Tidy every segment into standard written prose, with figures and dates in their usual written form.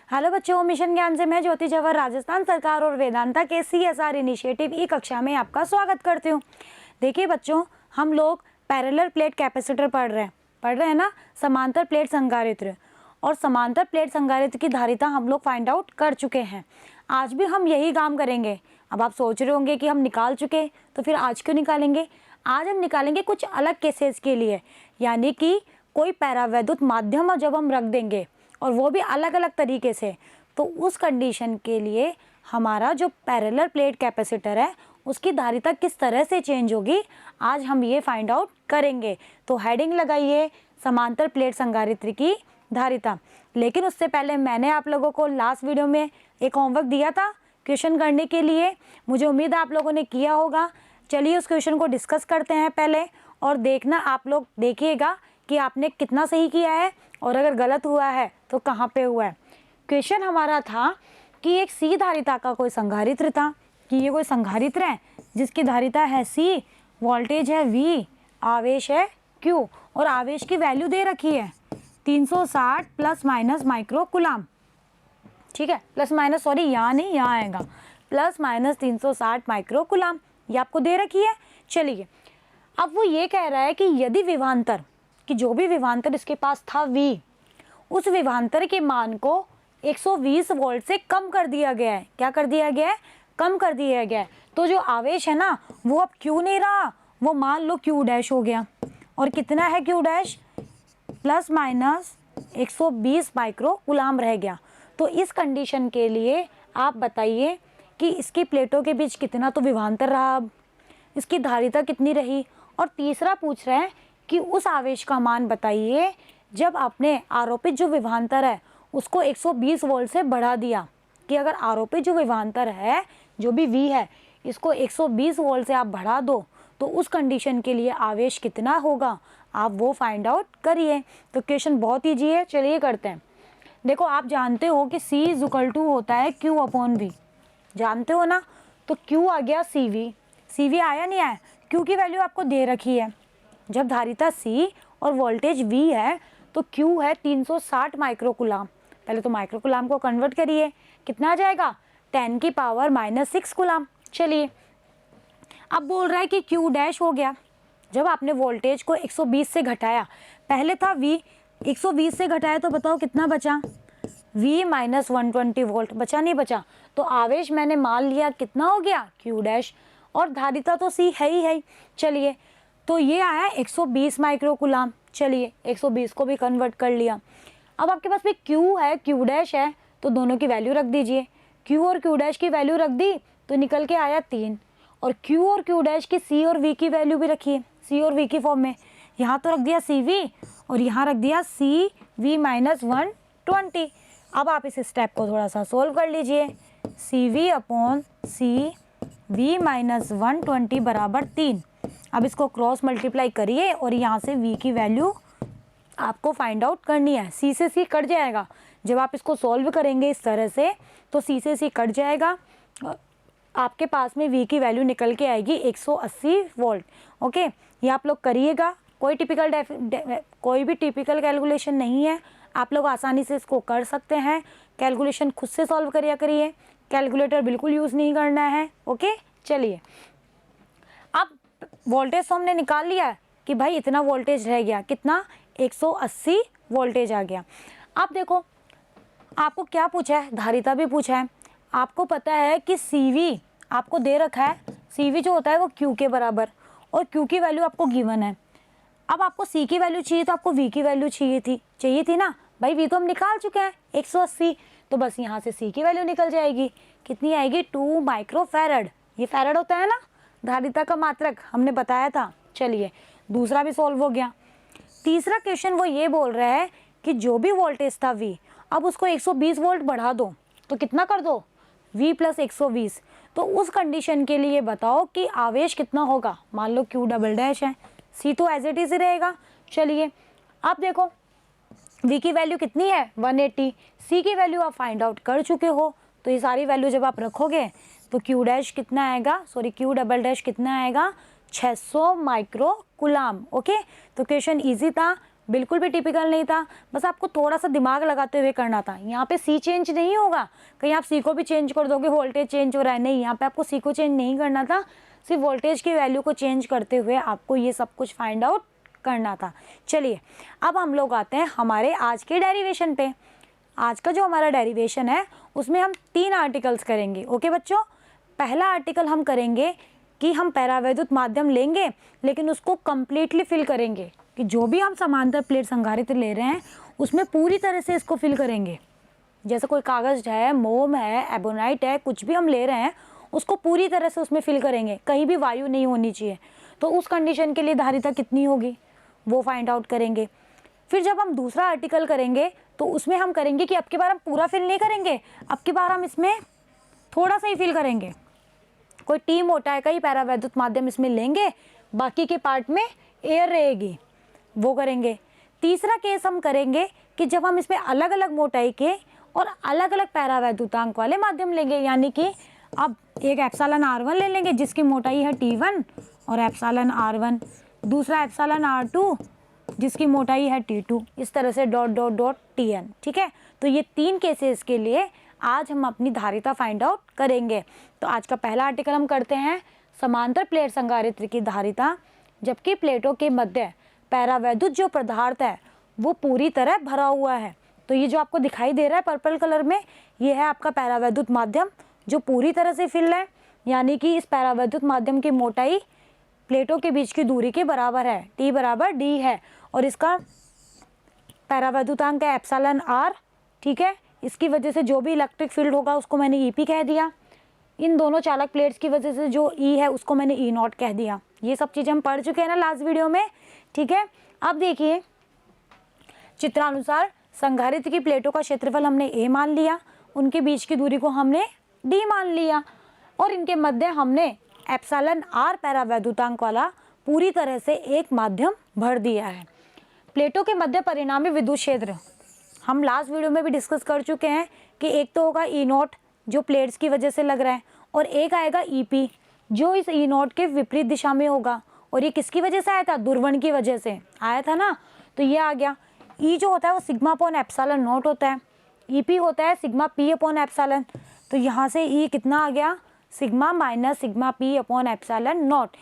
Hello बच्चों, mission ज्ञान से मैं ज्योति जवाहर राजस्थान सरकार और वेदांता के CSR इनिशिएटिव ई कक्षा में आपका स्वागत करती हूँ। देखिए बच्चों, हम लोग पैरेलल प्लेट कैपेसिटर पढ़ रहे हैं ना, समांतर प्लेट संधारित्र। और समांतर प्लेट संधारित्र की धारिता हम लोग फाइंड आउट कर चुके हैं। आज भी हम यही काम करेंगे। अब आप सोच रहे होंगे कि हम निकाल चुके तो फिर आज क्यों निकालेंगे। आज हम निकालेंगे कुछ अलग केसेस के लिए, यानी कि कोई पैरावैद्युत माध्यम जब हम रख देंगे और वो भी अलग अलग तरीके से, तो उस कंडीशन के लिए हमारा जो पैरेलल प्लेट कैपेसिटर है उसकी धारिता किस तरह से चेंज होगी, आज हम ये फाइंड आउट करेंगे। तो हेडिंग लगाइए समांतर प्लेट संधारित्र की धारिता। लेकिन उससे पहले मैंने आप लोगों को लास्ट वीडियो में एक होमवर्क दिया था क्वेश्चन करने के लिए। मुझे उम्मीद है आप लोगों ने किया होगा। चलिए उस क्वेश्चन को डिस्कस करते हैं पहले, और देखना आप लोग देखिएगा कि आपने कितना सही किया है और अगर गलत हुआ है तो कहाँ पे हुआ है। क्वेश्चन हमारा था कि एक सी धारिता का कोई संधारित्र था, कि ये कोई संधारित्र है जिसकी धारिता है C, वोल्टेज है V, आवेश है Q और आवेश की वैल्यू दे रखी है 360 प्लस माइनस माइक्रो कूलाम। ठीक है, प्लस माइनस, सॉरी यहाँ नहीं, यहाँ आएगा प्लस माइनस 360 माइक्रो कूलाम, ये आपको दे रखी है। चलिए अब वो ये कह रहा है कि यदि विभवांतर, कि जो भी विभवांतर इसके पास था V, उस विभवांतर के मान को 120 वोल्ट से कम कर दिया गया है। क्या कर दिया गया है? कम कर दिया गया है। तो जो आवेश है ना वो अब Q नहीं रहा, वो मान लो Q डैश हो गया। और कितना है Q dash? Plus minus 120 micro coulomb रह गया। तो इस कंडीशन के लिए आप बताइए कि इसकी प्लेटों के बीच कितना तो विभवांतर रहा, अब इसकी धारिता कितनी रही। और तीसरा पूछ रहे हैं कि उस आवेश का मान बताइए जब आपने आरोपित जो विभवांतर है उसको 120 वोल्ट से बढ़ा दिया, कि अगर आरोपित जो विभवांतर है जो भी V है इसको 120 वोल्ट से आप बढ़ा दो तो उस कंडीशन के लिए आवेश कितना होगा, आप वो फाइंड आउट करिए। तो क्वेश्चन बहुत ईजी है, चलिए करते हैं। देखो आप जानते हो कि C इज इक्वल टू होता है Q अपॉन V, जानते हो ना। तो Q आ गया CV आया नहीं आया, Q की वैल्यू आपको दे रखी है। जब धारिता C और वोल्टेज V है तो Q है 360 माइक्रो कूलाम। पहले तो माइक्रो कूलाम को कन्वर्ट करिए, कितना आ जाएगा? 10 की पावर -6 कूलाम। चलिए अब बोल रहा है कि Q डैश हो गया जब आपने वोल्टेज को 120 से घटाया। पहले था V, 120 से घटाया तो बताओ कितना बचा? V माइनस 120 वोल्ट बचा, नहीं बचा? तो आवेश मैंने मान लिया कितना हो गया? Q dash. और धारिता तो C है ही है। चलिए तो ये आया 120 माइक्रो कूलाम। चलिए 120 को भी कन्वर्ट कर लिया। अब आपके पास भी Q है, Q डैश है, तो दोनों की वैल्यू रख दीजिए। Q और Q डैश की वैल्यू रख दी तो निकल के आया 3। और Q और Q डैश की C और V की वैल्यू भी रखिए, C और V की फॉर्म में। यहाँ तो रख दिया CV और यहाँ रख दिया CV माइनस 120। अब आप इस स्टेप को थोड़ा सा सोल्व कर लीजिए। CV अपॉन CV माइनस 120 बराबर 3। अब इसको क्रॉस मल्टीप्लाई करिए और यहाँ से V की वैल्यू आपको फाइंड आउट करनी है। C से C कट जाएगा, जब आप इसको सॉल्व करेंगे इस तरह से तो C से C कट जाएगा, आपके पास में V की वैल्यू निकल के आएगी 180 वोल्ट। ओके, ये आप लोग करिएगा। कोई भी टिपिकल कैलकुलेशन नहीं है, आप लोग आसानी से इसको कर सकते हैं। कैलकुलेशन खुद से सॉल्व करिए, कैलकुलेटर बिल्कुल यूज़ नहीं करना है। ओके चलिए, अब वोल्टेज तो हमने निकाल लिया कि भाई इतना वोल्टेज रह गया, कितना? 180 वोल्टेज आ गया। अब देखो आपको क्या पूछा है, धारिता भी पूछा है। आपको पता है कि CV आपको दे रखा है, CV जो होता है वो Q के बराबर, और Q की वैल्यू आपको गिवन है। अब आपको C की वैल्यू चाहिए तो आपको V की वैल्यू चाहिए थी ना भाई। V तो हम निकाल चुके हैं 180, तो बस यहाँ से C की वैल्यू निकल जाएगी। कितनी आएगी? 2 माइक्रो फैरड। ये फैरड होता है ना धारिता का मात्रक, हमने बताया था। चलिए दूसरा भी सॉल्व हो गया। तीसरा क्वेश्चन वो ये बोल रहा है कि जो भी वोल्टेज था V, अब उसको 120 वोल्ट बढ़ा दो तो कितना कर दो? V plus 120। तो उस कंडीशन के लिए बताओ कि आवेश कितना होगा। मान लो Q डबल डैश है, C तो एज इट इज रहेगा। चलिए अब देखो V की वैल्यू कितनी है? 180। C की वैल्यू आप फाइंड आउट कर चुके हो, तो ये सारी वैल्यू जब आप रखोगे तो Q डैश कितना आएगा, सॉरी Q डबल डैश कितना आएगा? 600 माइक्रो कूलाम। ओके, तो क्वेश्चन इजी था, बिल्कुल भी टिपिकल नहीं था, बस आपको थोड़ा सा दिमाग लगाते हुए करना था। यहाँ पे सी चेंज नहीं होगा, कहीं आप सी को भी चेंज कर दोगे, वोल्टेज चेंज हो रहा है, नहीं, यहाँ पे आपको सी को चेंज नहीं करना था, सिर्फ वोल्टेज की वैल्यू को चेंज करते हुए आपको ये सब कुछ फाइंड आउट करना था। चलिए अब हम लोग आते हैं हमारे आज के डेरिवेशन पे। आज का जो हमारा डेरिवेशन है उसमें हम 3 आर्टिकल्स करेंगे। ओके बच्चों, पहला आर्टिकल हम करेंगे कि हम पैरावैद्युत माध्यम लेंगे लेकिन उसको कम्प्लीटली फिल करेंगे, कि जो भी हम समांतर प्लेट संधारित्र ले रहे हैं उसमें पूरी तरह से इसको फिल करेंगे। जैसे कोई कागज़ है, मोम है, एबोनाइट है, कुछ भी हम ले रहे हैं उसको पूरी तरह से उसमें फिल करेंगे, कहीं भी वायु नहीं होनी चाहिए। तो उस कंडीशन के लिए धारिता कितनी होगी वो फाइंड आउट करेंगे। फिर जब हम दूसरा आर्टिकल करेंगे तो उसमें हम करेंगे कि अब की बार हम पूरा फिल नहीं करेंगे, अब की बार हम इसमें थोड़ा सा ही फिल करेंगे। कोई टी मोटा है, कई पैरावैद्युत माध्यम इसमें लेंगे, बाकी के पार्ट में एयर रहेगी, वो करेंगे। तीसरा केस हम करेंगे कि जब हम इसमें अलग अलग मोटाई के और अलग अलग पैरावैद्युतांक वाले माध्यम लेंगे, यानी कि अब एक एप्सिलॉन R1 ले लेंगे जिसकी मोटाई है T1 और एप्सिलॉन R1, दूसरा एप्सिलॉन R2 जिसकी मोटाई है T2, इस तरह से डॉट डॉट डॉट Tn। ठीक है, तो ये 3 केसेस के लिए आज हम अपनी धारिता फाइंड आउट करेंगे। तो आज का पहला आर्टिकल हम करते हैं समांतर प्लेट संधारित्र की धारिता, जबकि प्लेटों के मध्य पैरावैद्युत जो पदार्थ है वो पूरी तरह भरा हुआ है। तो ये जो आपको दिखाई दे रहा है पर्पल कलर में, ये है आपका पैरावैद्युत माध्यम जो पूरी तरह से फिल है, यानी कि इस पैरावैद्युत माध्यम की मोटाई प्लेटों के बीच की दूरी के बराबर है, T बराबर D है, और इसका पैरावैद्युतांक है एप्सिलॉन R। ठीक है, इसकी वजह से जो भी इलेक्ट्रिक फील्ड होगा उसको मैंने EP कह दिया। इन दोनों चालक प्लेट्स की वजह से जो E है उसको मैंने E0 कह दिया। ये सब चीज़ें हम पढ़ चुके हैं ना लास्ट वीडियो में। ठीक है, अब देखिए चित्रानुसार संधारित्र की प्लेटों का क्षेत्रफल हमने A मान लिया, उनके बीच की दूरी को हमने D मान लिया, और इनके मध्य हमने एप्सिलॉन R पैरावैद्युतांक वाला पूरी तरह से एक माध्यम भर दिया है। प्लेटों के मध्य परिणामी विद्युत क्षेत्र हम लास्ट वीडियो में भी डिस्कस कर चुके हैं कि एक तो होगा E0 जो प्लेट्स की वजह से लग रहा है, और एक आएगा EP जो इस E0 के विपरीत दिशा में होगा। और ये किसकी वजह से आया था? दुर्वण की वजह से आया था ना। तो ये आ गया E जो होता है वो सिग्मा अपॉन एप्सिलॉन नॉट होता है, EP होता है सिग्मा P अपॉन एप्सिलॉन। तो यहाँ से E कितना आ गया? Sigma minus sigma P upon epsilon not.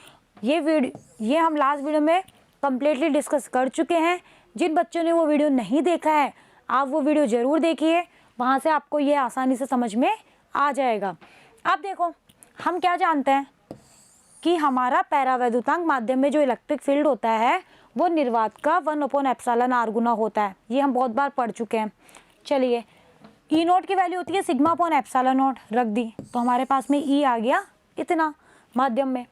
ये हम लास्ट वीडियो में कम्प्लीटली डिस्कस कर चुके हैं। जिन बच्चों ने वो वीडियो नहीं देखा है आप वो वीडियो ज़रूर देखिए, वहाँ से आपको ये आसानी से समझ में आ जाएगा। अब देखो हम क्या जानते हैं कि हमारा पैरावैद्युतांक माध्यम में जो इलेक्ट्रिक फील्ड होता है वो निर्वात का 1 अपॉन एप्सिलॉन R गुना होता है। ये हम बहुत बार पढ़ चुके हैं। चलिए E0 की वैल्यू होती है सिग्मा अपॉन एप्सिलॉन नॉट, रख दी, तो हमारे पास में E आ गया इतना माध्यम में।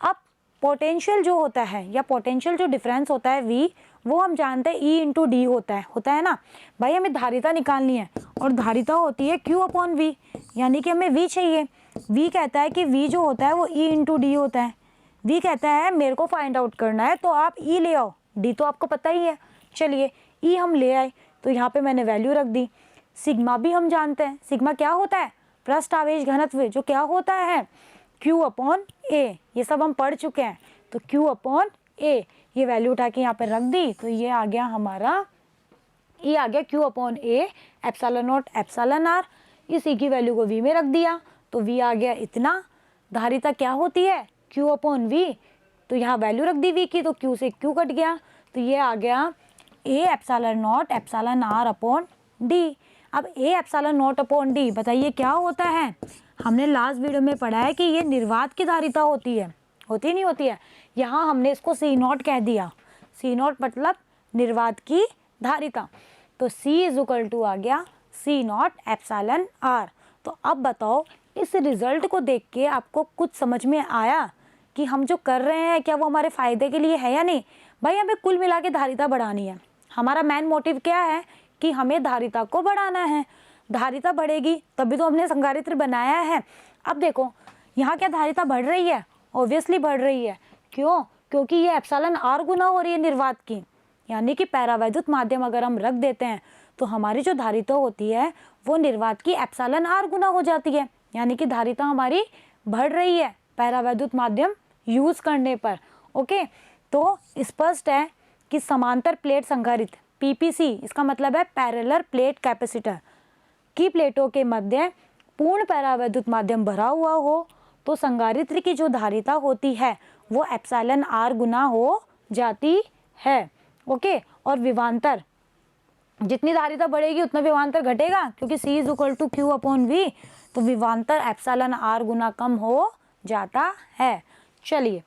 अब पोटेंशियल जो होता है या पोटेंशियल जो डिफरेंस होता है V, वो हम जानते हैं E इंटू डी होता है ना भाई। हमें धारिता निकालनी है और धारिता होती है Q अपॉन V, यानी कि हमें V चाहिए। V कहता है कि V जो होता है वो E इंटू डी होता है। V कहता है मेरे को फाइंड आउट करना है तो आप E ले आओ, D तो आपको पता ही है। चलिए E हम ले आए, तो यहाँ पे मैंने वैल्यू रख दी। सिग्मा भी हम जानते हैं, सिग्मा क्या होता है? पृष्ठ आवेश घनत्व, जो क्या होता है? Q upon A। ये सब हम पढ़ चुके हैं। तो Q अपॉन A, ये वैल्यू उठा के यहाँ पे रख दी, तो ये आ गया हमारा E आ गया Q upon A epsilon naught epsilon R। इस E की वैल्यू को V में रख दिया, तो V आ गया इतना। धारिता क्या होती है? Q अपॉन V, तो यहाँ वैल्यू रख दी V की, तो Q से Q कट गया, तो ये आ गया A epsilon naught epsilon R upon D। अब A epsilon naught upon D बताइए क्या होता है? हमने लास्ट वीडियो में पढ़ा है कि ये निर्वात की धारिता होती है, होती नहीं होती है। यहाँ हमने इसको C0 कह दिया, C0 मतलब निर्वात की धारिता। तो C इज इक्वल टू आ गया C0 एप्सिलॉन R। तो अब बताओ इस रिजल्ट को देख के आपको कुछ समझ में आया कि हम जो कर रहे हैं क्या वो हमारे फ़ायदे के लिए है या नहीं? भाई हमें कुल मिला के धारिता बढ़ानी है। हमारा मेन मोटिव क्या है कि हमें धारिता को बढ़ाना है। धारिता बढ़ेगी तभी तो हमने संधारित्र बनाया है। अब देखो यहाँ क्या धारिता बढ़ रही है? ऑब्वियसली बढ़ रही है। क्यों? क्योंकि ये एप्सिलॉन R गुना हो रही है निर्वात की, यानी कि पैरावैद्युत माध्यम अगर हम रख देते हैं तो हमारी जो धारिता होती है वो निर्वात की एप्सिलॉन R गुना हो जाती है, यानी कि धारिता हमारी बढ़ रही है पैरावैद्युत माध्यम यूज़ करने पर। ओके, तो स्पष्ट है कि कि समांतर प्लेट संधारित्र पीपीसी, इसका मतलब है पैरेलल प्लेट कैपेसिटर की प्लेटों के मध्य पूर्ण परावैद्युत माध्यम भरा हुआ हो तो संधारित्र की जो धारिता होती है वो एप्सिलॉन आर गुना हो जाती है। ओके, और विभवांतर, जितनी धारिता बढ़ेगी उतना विभवांतर घटेगा, क्योंकि C is equal to Q upon V, तो विभवांतर एप्सिलॉन आर गुना कम हो जाता है। चलिए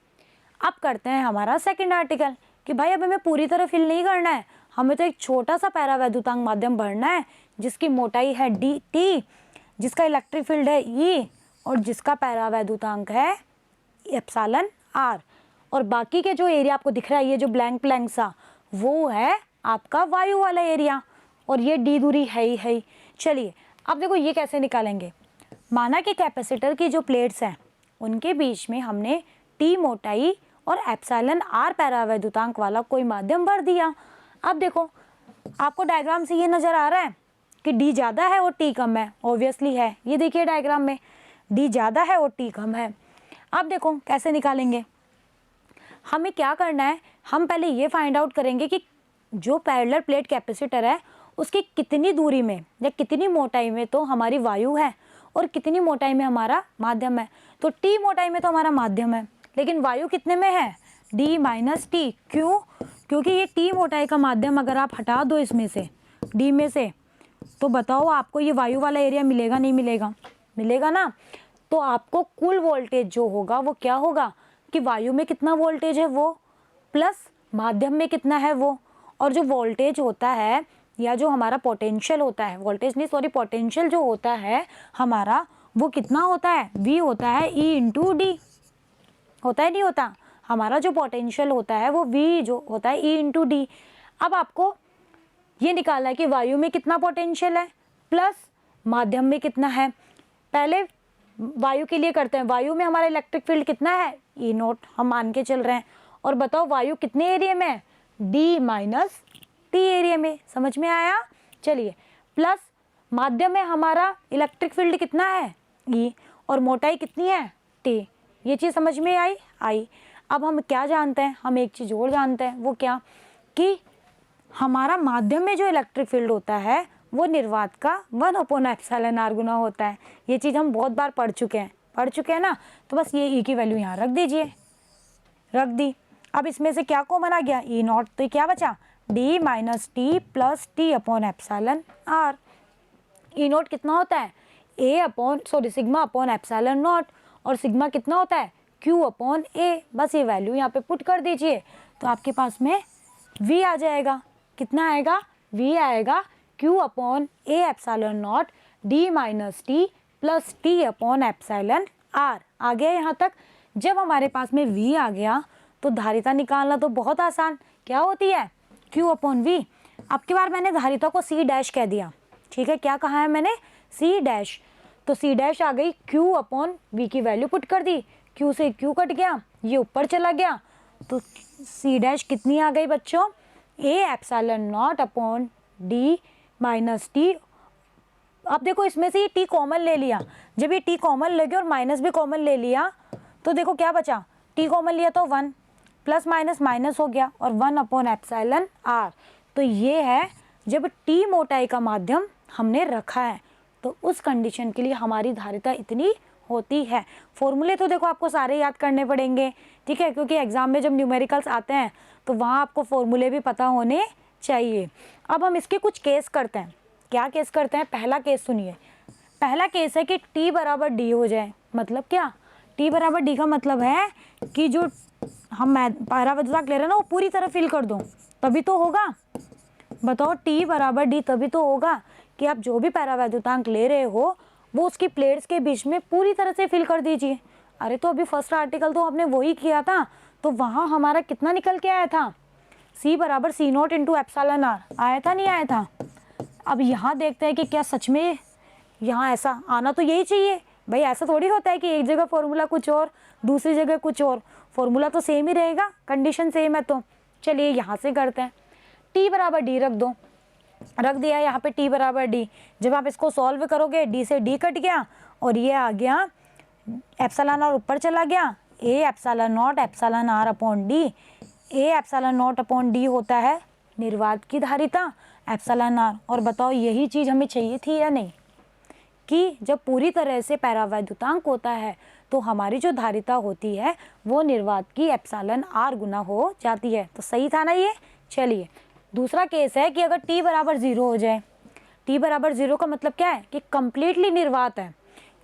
अब करते हैं हमारा सेकंड आर्टिकल कि भाई अब हमें पूरी तरह फिल नहीं करना है, हमें तो एक छोटा सा पैरावैद्युतांक माध्यम भरना है जिसकी मोटाई है डी टी, जिसका इलेक्ट्रिक फील्ड है ई और जिसका पैरावैद्युतांक है एप्सिलॉन आर, और बाकी के जो एरिया आपको दिख रहा है ये जो ब्लैंक ब्लैंक सा वो है आपका वायु वाला एरिया, और ये डी दूरी है ही। चलिए अब देखो ये कैसे निकालेंगे। माना कि कैपेसिटर की जो प्लेट्स हैं उनके बीच में हमने टी मोटाई और एप्सिलॉन आर पैरावैद्युतांक वाला कोई माध्यम भर दिया। अब देखो आपको डायग्राम से ये नज़र आ रहा है कि डी ज़्यादा है और टी कम है, ऑब्वियसली है, ये देखिए डायग्राम में डी ज़्यादा है और टी कम है। अब देखो कैसे निकालेंगे, हमें क्या करना है, हम पहले ये फाइंड आउट करेंगे कि जो पैरेलल प्लेट कैपेसिटर है उसकी कितनी दूरी में या कितनी मोटाई में तो हमारी वायु है और कितनी मोटाई में हमारा माध्यम है। तो टी मोटाई में तो हमारा माध्यम है, लेकिन वायु कितने में है, डी माइनस टी। क्यों? क्योंकि ये टी मोटाई का माध्यम अगर आप हटा दो इसमें से डी में से, तो बताओ आपको ये वायु वाला एरिया मिलेगा नहीं मिलेगा? मिलेगा ना। तो आपको कुल वोल्टेज जो होगा वो क्या होगा कि वायु में कितना वोल्टेज है वो प्लस माध्यम में कितना है वो, और जो वोल्टेज होता है या जो हमारा पोटेंशियल होता है, वोल्टेज नहीं सॉरी पोटेंशियल जो होता है हमारा वो कितना होता है, वी होता है ई इंटू डी, होता है नहीं होता? हमारा जो पोटेंशियल होता है वो वी जो होता है ई इंटू डी। अब आपको ये निकालना है कि वायु में कितना पोटेंशियल है प्लस माध्यम में कितना है। पहले वायु के लिए करते हैं, वायु में हमारा इलेक्ट्रिक फील्ड कितना है, ई नोट हम मान के चल रहे हैं, और बताओ वायु कितने एरिया में है, डी माइनस टी एरिया में। समझ में आया? चलिए प्लस माध्यम में हमारा इलेक्ट्रिक फील्ड कितना है, ई, और मोटाई कितनी है, टी। ये चीज़ समझ में आई। अब हम क्या जानते हैं, हम एक चीज़ और जानते हैं, वो क्या कि हमारा माध्यम में जो इलेक्ट्रिक फील्ड होता है वो निर्वात का 1/एप्सिलॉन गुना होता है। ये चीज़ हम बहुत बार पढ़ चुके हैं ना। तो बस ये ई की वैल्यू यहाँ रख दीजिए, रख दी। अब इसमें से क्या कॉमन आ गया, ई नॉट, तो क्या बचा, D minus T plus T upon epsilon R. E naught कितना होता है, सिग्मा अपॉन एप्सिलॉन नॉट, और सिग्मा कितना होता है, क्यू अपॉन ए। बस ये वैल्यू यहाँ पे पुट कर दीजिए तो आपके पास में वी आ जाएगा। कितना आएगा, वी आएगा Q upon A epsilon nought D minus T plus T upon epsilon R. आ गया यहाँ तक। जब हमारे पास में वी आ गया तो धारिता निकालना तो बहुत आसान, क्या होती है, क्यू अपॉन वी। अब की बार मैंने धारिता को सी डैश कह दिया, ठीक है, क्या कहा है मैंने, सी डैश, तो सी डैश आ गई, क्यू अपॉन वी की वैल्यू पुट कर दी, क्यू से क्यू कट गया, ये ऊपर चला गया, तो सी डैश कितनी आ गई बच्चों, ए epsilon naught upon D minus T. अब देखो इसमें से ये टी कॉमन ले लिया, जब ये टी कॉमन ले गया और माइनस भी कॉमन ले लिया तो देखो क्या बचा, टी कॉमन लिया तो 1 प्लस माइनस माइनस हो गया और 1/एप्सिलॉन आर। तो ये है जब टी मोटाई का माध्यम हमने रखा है तो उस कंडीशन के लिए हमारी धारिता इतनी होती है। फॉर्मूले तो देखो आपको सारे याद करने पड़ेंगे, ठीक है, क्योंकि एग्जाम में जब न्यूमेरिकल्स आते हैं तो वहाँ आपको फॉर्मूले भी पता होने चाहिए। अब हम इसके कुछ केस करते हैं। क्या केस करते हैं, पहला केस सुनिए। पहला केस है कि T बराबर D हो जाए। मतलब क्या, T बराबर D का मतलब है कि जो हम पैरावैद्युतांक ले रहे हैं ना वो पूरी तरह फिल कर दो, तभी तो होगा। बताओ T बराबर D तभी तो होगा कि आप जो भी पैरावैद्युतांक ले रहे हो वो उसकी प्लेट्स के बीच में पूरी तरह से फिल कर दीजिए। अरे तो अभी फर्स्ट आर्टिकल तो आपने वही किया था, तो वहाँ हमारा कितना निकल के आया था, C बराबर C naught into epsilon R आया था, नहीं आया था। अब यहाँ देखते हैं कि क्या सच में यहाँ ऐसा आना तो यही चाहिए भाई। ऐसा थोड़ी होता है कि एक जगह फॉर्मूला कुछ और दूसरी जगह कुछ और, फॉर्मूला तो सेम ही रहेगा, कंडीशन सेम है। तो चलिए यहाँ से करते हैं, T बराबर D रख दो, रख दिया यहाँ पे T बराबर D। जब आप इसको सॉल्व करोगे D से D कट गया और ये आ गया एप्सिलॉन आर ऊपर चला गया, A epsilon naught epsilon R upon D. A epsilon naught upon D होता है निर्वात की धारिता एप्सिलॉन आर। और बताओ यही चीज़ हमें चाहिए थी या नहीं, कि जब पूरी तरह से पैरावैद्युतांक होता है तो हमारी जो धारिता होती है वो निर्वात की एप्सिलॉन आर गुना हो जाती है। तो सही था ना ये। चलिए दूसरा केस है कि अगर t बराबर 0 हो जाए। t बराबर 0 का मतलब क्या है कि कंप्लीटली निर्वात है,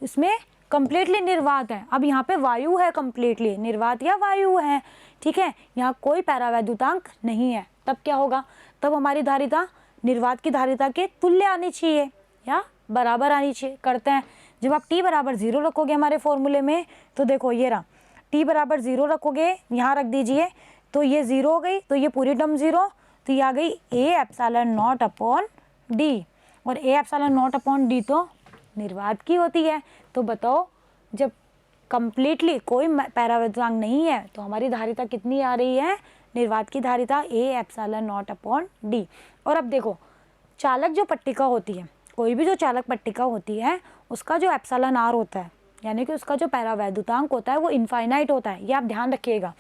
इसमें कंप्लीटली निर्वात है। अब यहाँ पे वायु है, कंप्लीटली निर्वात या वायु है, ठीक है, यहाँ कोई पैरावैद्युतांक नहीं है। तब क्या होगा, तब हमारी धारिता निर्वात की धारिता के तुल्य आनी चाहिए या बराबर आनी चाहिए। करते हैं, जब आप t बराबर 0 रखोगे हमारे फॉर्मूले में, तो देखो ये रहा, t बराबर 0 रखोगे, यहाँ रख दीजिए, तो ये 0 हो गई, तो ये पूरी टर्म 0, तो ये आ गई a epsilon naught upon d। और a epsilon naught upon d तो निर्वात की होती है। तो बताओ जब कंप्लीटली कोई पैरावैद्युतांक नहीं है तो हमारी धारिता कितनी आ रही है, निर्वात की धारिता a epsilon naught upon d। और अब देखो चालक जो पट्टिका होती है, कोई भी जो चालक पट्टिका होती है उसका जो एप्सिलॉन आर होता है, यानी कि उसका जो पैरावैद्युतांक होता है वो इनफाइनाइट होता है। ये आप ध्यान रखिएगा,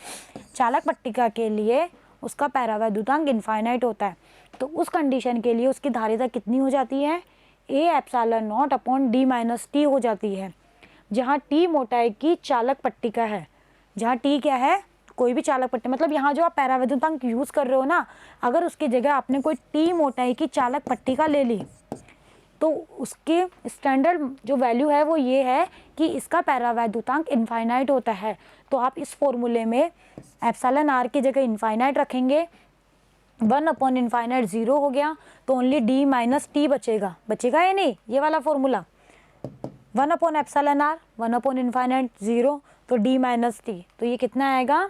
चालक पट्टिका के लिए उसका पैरावैद्युतांक इनफाइनाइट होता है। तो उस कंडीशन के लिए उसकी धारिता कितनी हो जाती है, a epsilon naught upon d minus T हो जाती है। जहाँ t मोटाई की चालक पट्टिका है, जहाँ t क्या है, कोई भी चालक पट्टी, मतलब यहाँ जो आप पैरावैद्युतांक यूज़ कर रहे हो ना, अगर उसकी जगह आपने कोई t मोटाई की चालक पट्टिका ले ली तो उसके स्टैंडर्ड जो वैल्यू है वो ये है कि इसका पैरावैद्युतांक इनफाइनाइट होता है। तो आप इस फॉर्मूले में एप्सिलॉन आर की जगह इनफाइनाइट रखेंगे, 1 अपॉन इनफाइनाइट 0 हो गया, तो ओनली d माइनस टी बचेगा। बचेगा या नहीं, ये वाला formula 1 upon epsilon R, 1 upon infinite 0, तो d माइनस टी, तो ये कितना आएगा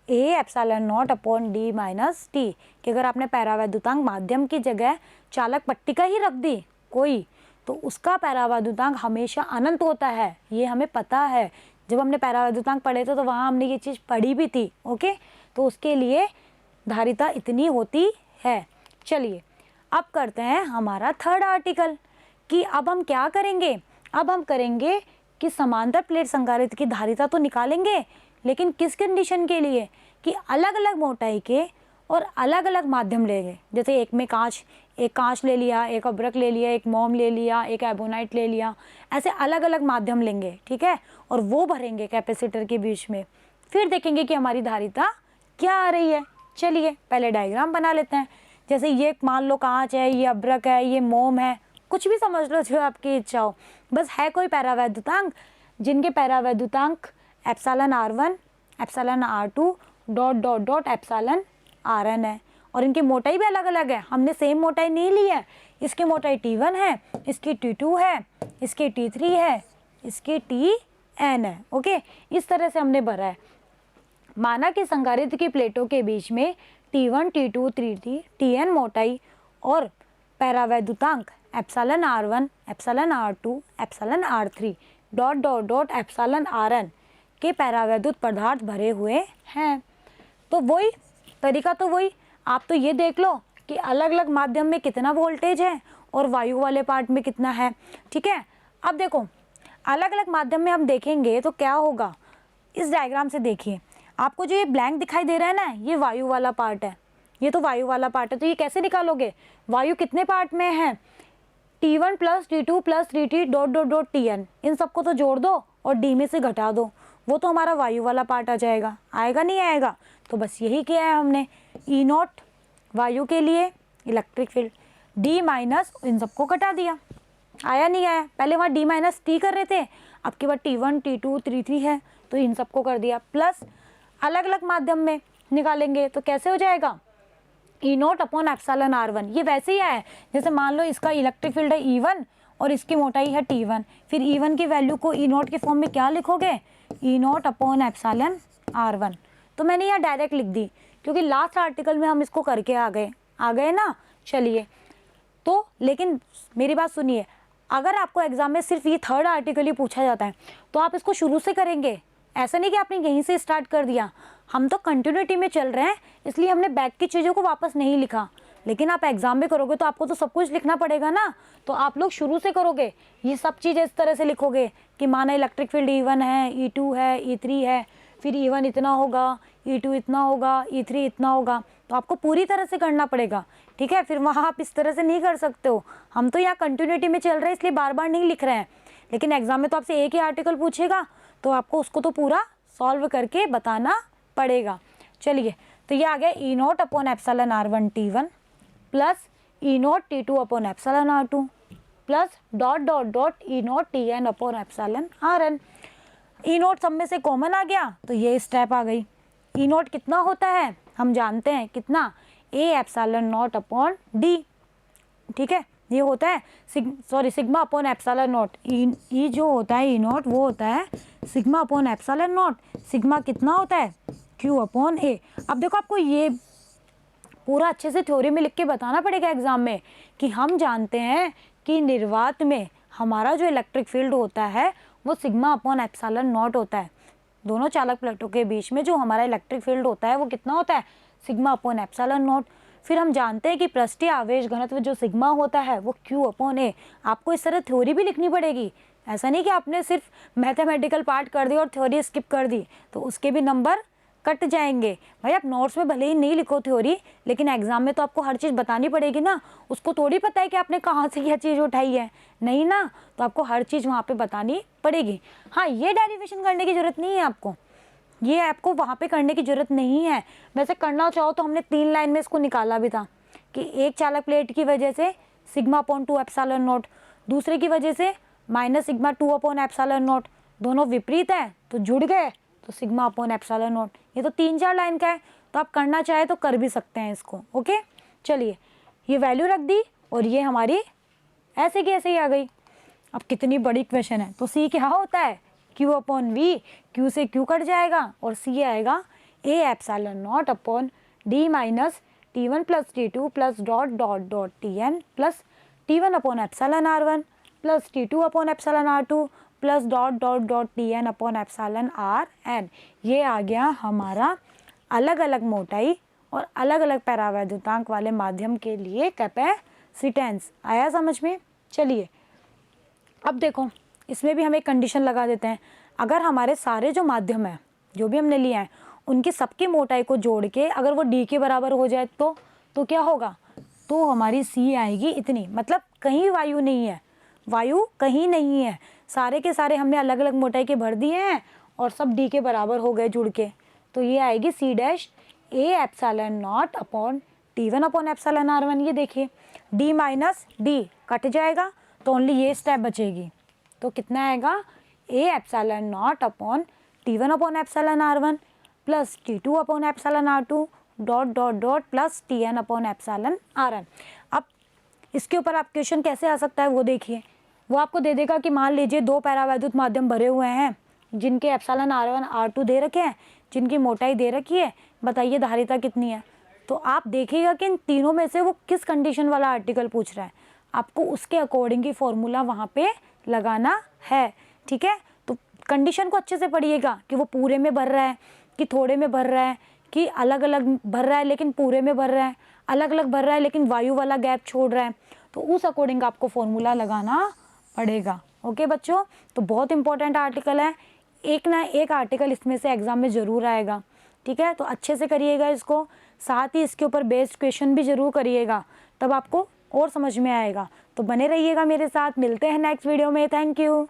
a epsilon naught upon d minus T. कि अगर आपने पैरावैद्युतांक माध्यम की जगह चालक पट्टिका ही रख दी कोई, तो उसका पैरावैद्युतांक हमेशा अनंत होता है, ये हमें पता है। जब हमने पैरावैद्युतांक पढ़े थे तो वहाँ हमने ये चीज़ पढ़ी भी थी। ओके, तो उसके लिए धारिता इतनी होती है। चलिए अब करते हैं हमारा थर्ड आर्टिकल, कि अब हम क्या करेंगे, अब हम करेंगे कि समांतर प्लेट संधारित्र की धारिता तो निकालेंगे, लेकिन किस कंडीशन के लिए, कि अलग अलग मोटाई के और अलग अलग माध्यम लेंगे। जैसे एक में कांच, एक कांच ले लिया, एक अभ्रक ले लिया, एक मोम ले लिया, एक एबोनाइट ले लिया, ऐसे अलग अलग माध्यम लेंगे, ठीक है, और वो भरेंगे कैपेसिटर के बीच में। फिर देखेंगे कि हमारी धारिता क्या आ रही है। चलिए पहले डायग्राम बना लेते हैं। जैसे ये मान लो कांच है, ये अभ्रक है, ये मोम है, कुछ भी समझ लो जो आपकी इच्छा हो, बस है कोई पैरावैद्युतांक जिनके पैरावैद्युतांक epsilon R1, epsilon R2 dot dot dot epsilon Rn है, और इनकी मोटाई भी अलग अलग है। हमने सेम मोटाई नहीं ली है, इसकी मोटाई T1 है, इसकी T2 है, इसकी T3 है, इसकी Tn है। ओके, इस तरह से हमने भरा है। माना कि संधारित्र की प्लेटों के बीच में T1, T2, T3, Tn मोटाई और पैरावैद्युतांक epsilon R1, epsilon R2, epsilon R3 dot dot dot epsilon Rn के पैरावैद्युत पदार्थ भरे हुए हैं। तो वही तरीका, तो वही, आप तो ये देख लो कि अलग अलग माध्यम में कितना वोल्टेज है और वायु वाले पार्ट में कितना है, ठीक है। अब देखो अलग अलग माध्यम में हम देखेंगे तो क्या होगा, इस डायग्राम से देखिए, आपको जो ये ब्लैंक दिखाई दे रहा है ना, ये वायु वाला पार्ट है, ये तो वायु वाला पार्ट है। तो ये कैसे निकालोगे, वायु कितने पार्ट में है, T1 plus T2 plus T3 dot dot dot Tn, इन सबको तो जोड़ दो और D में से घटा दो, वो तो हमारा वायु वाला पार्ट आ जाएगा। आएगा नहीं आएगा, तो बस यही किया है हमने। E0 वायु के लिए इलेक्ट्रिक फील्ड, D माइनस इन सबको घटा दिया। आया नहीं आया, पहले वहाँ D माइनस टी कर रहे थे, अब की बार T1 T2 T3 है तो इन सबको कर दिया, प्लस अलग अलग माध्यम में निकालेंगे तो कैसे हो जाएगा, E0 अपॉन एप्सिलॉन R1। ये वैसे ही आया है जैसे मान लो इसका इलेक्ट्रिक फील्ड है E1 और इसकी मोटाई है T1, फिर E1 की वैल्यू को E0 के फॉर्म में क्या लिखोगे, E0 अपॉन एप्सिलॉन R1। तो मैंने यहाँ डायरेक्ट लिख दी क्योंकि लास्ट आर्टिकल में हम इसको करके आ गए ना। चलिए तो लेकिन मेरी बात सुनिए, अगर आपको एग्जाम में सिर्फ ये थर्ड आर्टिकल ही पूछा जाता है तो आप इसको शुरू से करेंगे, ऐसा नहीं कि आपने यहीं से स्टार्ट कर दिया। हम तो कंटिन्यूटी में चल रहे हैं, इसलिए हमने बैक की चीज़ों को वापस नहीं लिखा। लेकिन आप एग्जाम में करोगे तो आपको तो सब कुछ लिखना पड़ेगा ना, तो आप लोग शुरू से करोगे, ये सब चीज़ें इस तरह से लिखोगे कि माना इलेक्ट्रिक फील्ड E1 है, E2 है, E3 है, फिर E1 इतना होगा, E2 इतना होगा, E3 इतना होगा, तो आपको पूरी तरह से करना पड़ेगा, ठीक है। फिर वहाँ आप इस तरह से नहीं कर सकते हो। हम तो यहाँ कंटिन्यूटी में चल रहे हैं इसलिए बार बार नहीं लिख रहे हैं, लेकिन एग्जाम में तो आपसे एक ही आर्टिकल पूछेगा तो आपको उसको तो पूरा सॉल्व करके बताना पड़ेगा। चलिए, तो ये आ गया E0 upon epsilon R1 T1 plus E0 T2 upon epsilon R2 plus dot dot dot E0 Tn upon epsilon Rn। E0 सब में से कॉमन आ गया तो ये स्टेप आ गई। E0 कितना होता है हम जानते हैं, कितना, A epsilon naught upon D, ठीक है। ये होता है सिग्मा अपॉन एप्सिलॉन नॉट। ई जो होता है E0 वो होता है sigma upon epsilon not. Sigma कितना होता है, Q अपॉन A। अब देखो आपको ये पूरा अच्छे से थ्योरी में लिख के बताना पड़ेगा एग्जाम में कि हम जानते हैं कि निर्वात में हमारा जो इलेक्ट्रिक फील्ड होता है वो सिग्मा अपॉन एप्सिलॉन नॉट होता है। दोनों चालक प्लेटों के बीच में जो हमारा इलेक्ट्रिक फील्ड होता है वो कितना होता है, सिग्मा अपॉन एप्सिलॉन नॉट। फिर हम जानते हैं कि पृष्ठीय आवेश घनत्व जो सिग्मा होता है वो Q अपॉन A। आपको इस तरह थ्योरी भी लिखनी पड़ेगी, ऐसा नहीं कि आपने सिर्फ मैथमेटिकल पार्ट कर दिया और थ्योरी स्किप कर दी तो उसके भी नंबर कट जाएंगे। भाई आप नोट्स में भले ही नहीं लिखो थ्योरी, लेकिन एग्जाम में तो आपको हर चीज़ बतानी पड़ेगी ना। उसको थोड़ी पता है कि आपने कहाँ से यह चीज़ उठाई है, नहीं ना, तो आपको हर चीज़ वहाँ पे बतानी पड़ेगी। हाँ, ये डेरिवेशन करने की ज़रूरत नहीं है आपको, ये आपको वहाँ पे करने की ज़रूरत नहीं है। वैसे करना चाहो तो हमने 3 लाइन में इसको निकाला भी था कि एक चालक प्लेट की वजह से सिग्मा अपॉन 2 एप्सिलॉन नॉट, दूसरे की वजह से minus sigma 2 upon epsilon not, दोनों विपरीत है तो जुड़ गए तो सिग्मा अपॉन एप्सिलॉन नॉट। ये तो 3-4 लाइन का है, तो आप करना चाहे तो कर भी सकते हैं इसको। ओके, चलिए ये वैल्यू रख दी और ये हमारी ऐसे की ऐसे ही आ गई। अब कितनी बड़ी क्वेश्चन है, तो सी क्या होता है, Q अपॉन V, Q से Q कट जाएगा और C आएगा A epsilon naught upon D minus T1 plus T2 plus dot dot dot Tn plus T1 upon epsilon R1 plus T2 upon epsilon R2 plus dot dot dot Tn upon epsilon Rn। ये आ गया हमारा अलग अलग मोटाई और अलग अलग परावैद्युतांक वाले माध्यम के लिए कैपेसिटेंस। आया समझ में। चलिए अब देखो, इसमें भी हम एक कंडीशन लगा देते हैं। अगर हमारे सारे जो माध्यम है जो भी हमने लिया है उनकी सबकी मोटाई को जोड़ के अगर वो D के बराबर हो जाए तो क्या होगा, तो हमारी C आएगी इतनी। मतलब कहीं वायु नहीं है, वायु कहीं नहीं है, सारे के सारे हमने अलग अलग मोटाई के भर दिए हैं और सब D के बराबर हो गए जुड़ के। तो ये आएगी C dash A epsilon naught upon T1 upon epsilon R1। ये देखिए D माइनस D कट जाएगा तो ओनली ये स्टेप बचेगी, तो कितना आएगा A epsilon naught upon T1 upon epsilon R1 plus T2 upon epsilon R2 dot dot dot plus Tn upon epsilon Rn। अब इसके ऊपर आप क्वेश्चन कैसे आ सकता है वो देखिए। वो आपको दे देगा कि मान लीजिए 2 परावैद्युत माध्यम भरे हुए हैं जिनके एप्सिलॉन R1 R2 दे रखे हैं, जिनकी मोटाई दे रखी है, बताइए धारिता कितनी है। तो आप देखिएगा कि इन तीनों में से वो किस कंडीशन वाला आर्टिकल पूछ रहा है, आपको उसके अकॉर्डिंग ही फॉर्मूला वहाँ पे लगाना है, ठीक है। तो कंडीशन को अच्छे से पढ़िएगा कि वो पूरे में भर रहा है कि थोड़े में भर रहा है कि अलग अलग भर रहा है लेकिन पूरे में भर रहा है, अलग अलग भर रहा है लेकिन वायु वाला गैप छोड़ रहा है, तो उस अकॉर्डिंग आपको फॉर्मूला लगाना पड़ेगा। ओके बच्चों, तो बहुत इंपॉर्टेंट आर्टिकल है, एक ना एक आर्टिकल इसमें से एग्जाम में ज़रूर आएगा, ठीक है। तो अच्छे से करिएगा इसको, साथ ही इसके ऊपर बेस्ड क्वेश्चन भी ज़रूर करिएगा, तब आपको और समझ में आएगा। तो बने रहिएगा मेरे साथ, मिलते हैं नेक्स्ट वीडियो में। Thank you.